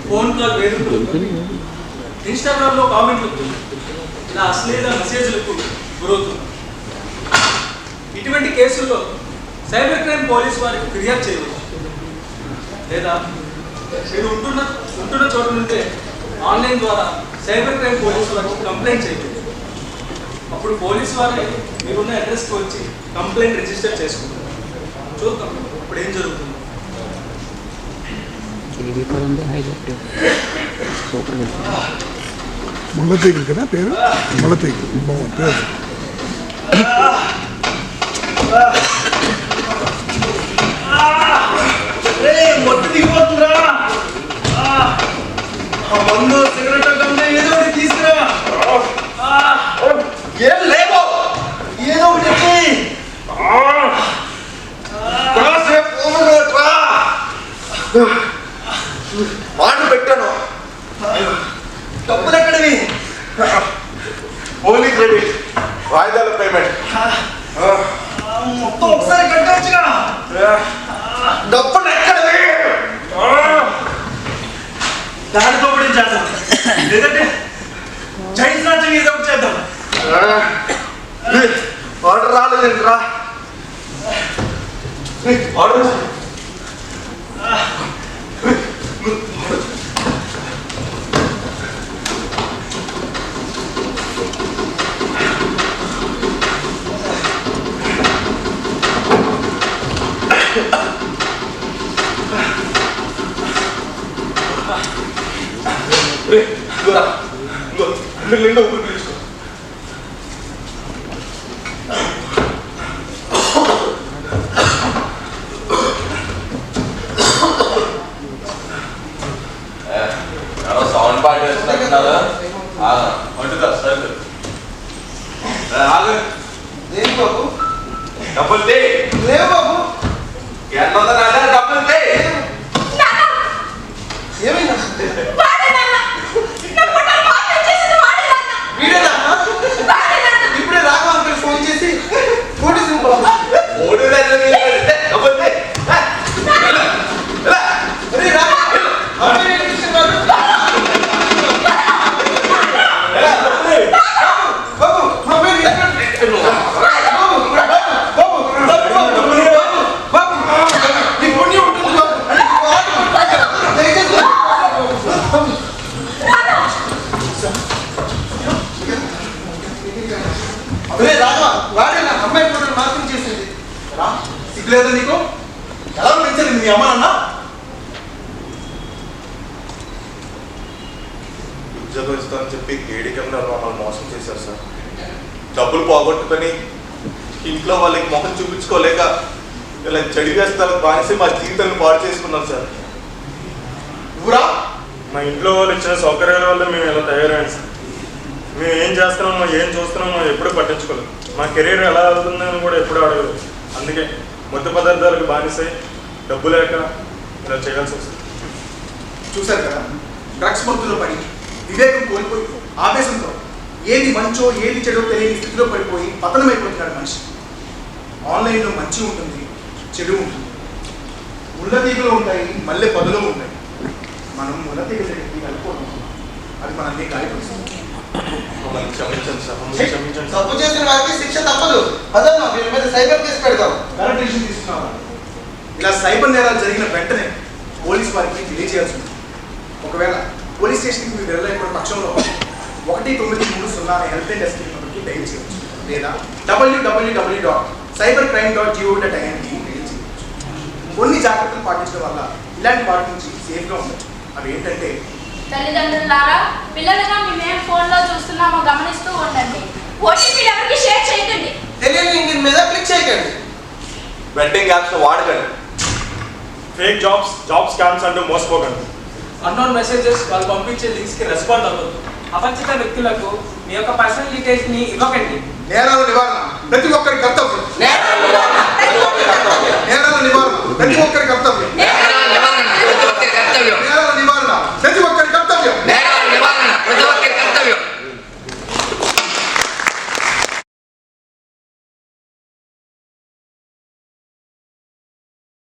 ఫోన్ కాల్ వేడుకలు, ఇన్స్టాగ్రామ్లో కామెంట్లకు, ఇలా అశ్లీల మెసేజ్లకు గురవుతున్నారు. ఇటువంటి కేసుల్లో సైబర్ క్రైమ్ పోలీస్ వారికి ఫిర్యాదు చేయవచ్చు. లేదా మీరు ఉంటున్న చోటు నుండే ఆన్లైన్ ద్వారా సైబర్ క్రైమ్ పోలీసు వారికి కంప్లైంట్ చేయవచ్చు. అప్పుడు పోలీసు వారు మీరున్న అడ్రస్కి వచ్చి కంప్లైంట్ రిజిస్టర్ చేసుకుంటారు. చూద్దాం ఇప్పుడు ఏం జరుగుతుంది. ముళ్ళతీగలు కదా పేరు? ముళ్ళతీగలు బాగుంది పేరు. మొట్టు దిగిపోతుందిరా. మందు సిగరెట్ కంటే ఏదో ఒకటి తీసుకురా. ఏం లేవు, ఏదో ఒకటి మాట పెట్టాను. డబ్బులు ఎక్కడివి? ఓన్లీ క్రెడిట్, వాయిదాల పేమెంట్. మొత్తం ఒకసారి కట్టవచ్చుగా. డబ్బులు ఎక్కడివి? దానితో కూడా చేద్దాం, లేదంటే చైన్స్ నాచం ఏదో ఒకటి చేద్దాం. ఆర్డర్ రాలేదంటరా. ఆర్డర్ నిండు ఊపిరి పీల్చుకో. సౌండ్ పార్టీ వచ్చినట్టున్నారు. అంటుదా సరే ఏం బాబు? డబ్బులు తే. లేవు బాబు. ఎంత డబ్బులు తే. ఏమైనా వీడేనా? ఇప్పుడే రాఘవ అంకుల్ ఫోన్ చేసి పోలీసులు డబ్బులు తే. సిగ్గులేదు నీకు? ఎలా పెంచాలి మీ అమ్మ నాన్న? ఉద్యోగం ఇస్తామని చెప్పి ఏడికంలో మమ్మల్ని మోసం చేశారు సార్. డబ్బులు పోగొట్టుకొని ఇంట్లో వాళ్ళకి మొహం చూపించుకోలేక ఇలా చెడు వేస్తాను బానిసే మా జీవితాన్ని పాడు చేసుకున్నాం సార్. ఊరా మా ఇంట్లో వాళ్ళు ఇచ్చిన సౌకర్యాల వల్ల మేము ఇలా తయారయ్యాం సార్. మేము ఏం చేస్తున్నామో ఏం చూస్తున్నామో ఎప్పుడూ పట్టించుకోలేదు. మా కెరీర్ ఎలా అవుతుందని కూడా ఎప్పుడూ అడగలేదు. అందుకే మత్తు పదార్థాలకు బానిసై డబ్బు లేక ఇలా చేయాల్సి వస్తుంది. చూశారు కదా, డ్రగ్స్ మత్తులో పడి వివేకం కోల్పోయి ఆవేశంతో ఏది మంచో ఏది చెడో తెలియని స్థితిలో పడిపోయి పతనమైపోతున్నాడు మనిషి. ఆన్లైన్లో మంచి ఉంటుంది, చెడు ఉంటుంది. ముళ్ళతీగలు ఉంటాయి, మల్లె పొదలు ఉంటాయి. మనం ముళ్ళతీగ దగ్గరికి వెళ్ళిపోతాం, అది మనల్ని గాయపరుస్తుంది. మమ్మల్ని క్షమించండి సార్, మమ్మల్ని క్షమించండి సార్. తప్పు చేసిన వారికి శిక్ష తప్పదు. అదన్నా వీళ్ళ మీద సైబర్ కేసు పెడతాం. కరెక్ట్ డిసిషన్ తీసుకున్నావా? ఇలా సైబర్ నేరాలు జరిగిన వెంటనే పోలీస్ వారికి తెలియజేయాల్సి ఉంటుంది. ఒకవేళ పోలీస్ స్టేషన్కి మీరు వెళ్ళలేకపోయిన పక్షంలో 1930 అనే హెల్ప్ లైన్ డెస్క్ నెంబర్కి డైల్ చేయవచ్చు, లేదా www.cybercrime.gov.in డైల్ చేయవచ్చు. కొన్ని జాగ్రత్తలు పాటించడం వల్ల ఇలాంటి వాటి నుంచి సేఫ్గా ఉండొచ్చు. అవి ఏంటంటే, తల్లిదండ్రులారా, పిల్లలుగా మేమేం ఫోన్లో చూస్తున్నామో గమనిస్తూ ఉండండి. ఓటీపీ ఎవరికి షేర్ చేయకండి. తెలియని లింక్ మీద క్లిక్ చేయకండి. వెడ్డింగ్ యాప్స్ వాడకండి. ఫేక్ జాబ్ స్కామ్స్ అంటూ మోసపోకండి. అన్నోన్ మెసేజెస్ వాళ్ళు పంపించే లింక్స్కి రెస్పాండ్ అవ్వద్దు. అపరిచిత వ్యక్తులకు మీ యొక్క పర్సనల్ డీటెయిల్స్ని ఇవ్వకండి. నేరాల నివారణ ప్రతి ఒక్కరి కర్తవ్యం. నేర